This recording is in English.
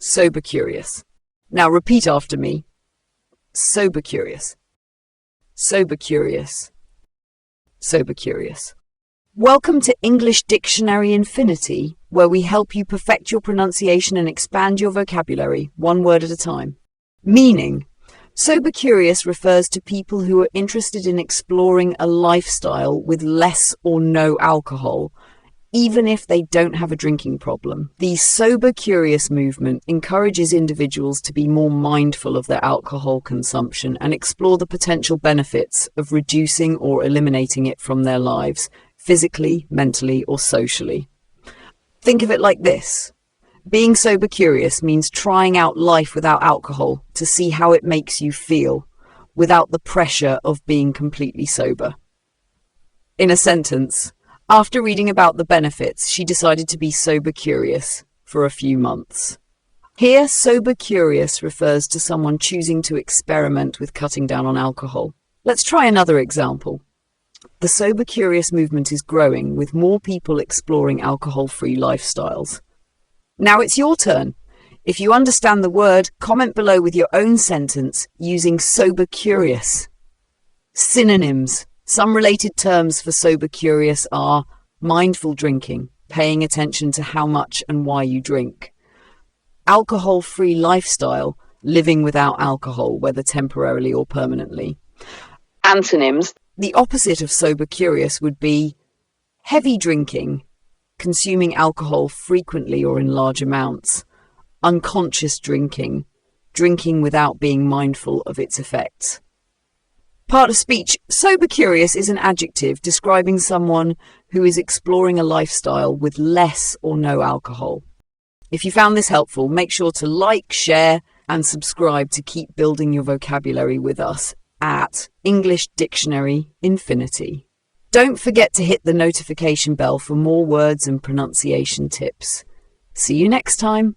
Sober curious. Now repeat after me. Sober curious. Sober curious. Sober curious. Welcome to English Dictionary Infinity, where we help you perfect your pronunciation and expand your vocabulary, one word at a time. Meaning. Sober curious refers to people who are interested in exploring a lifestyle with less or no alcohol, even if they don't have a drinking problem. The sober curious movement encourages individuals to be more mindful of their alcohol consumption and explore the potential benefits of reducing or eliminating it from their lives, physically, mentally, or socially. Think of it like this. Being sober curious means trying out life without alcohol to see how it makes you feel, without the pressure of being completely sober. In a sentence, after reading about the benefits, she decided to be sober curious for a few months. Here, sober curious refers to someone choosing to experiment with cutting down on alcohol. Let's try another example. The sober curious movement is growing, with more people exploring alcohol-free lifestyles. Now it's your turn. If you understand the word, comment below with your own sentence using sober curious. Synonyms. Some related terms for sober curious are mindful drinking, paying attention to how much and why you drink. Alcohol-free lifestyle, living without alcohol, whether temporarily or permanently. Antonyms. The opposite of sober curious would be heavy drinking, consuming alcohol frequently or in large amounts. Unconscious drinking, drinking without being mindful of its effects. Part of speech. Sober curious is an adjective describing someone who is exploring a lifestyle with less or no alcohol. If you found this helpful, make sure to like, share, and subscribe to keep building your vocabulary with us at English Dictionary Infinity. Don't forget to hit the notification bell for more words and pronunciation tips. See you next time.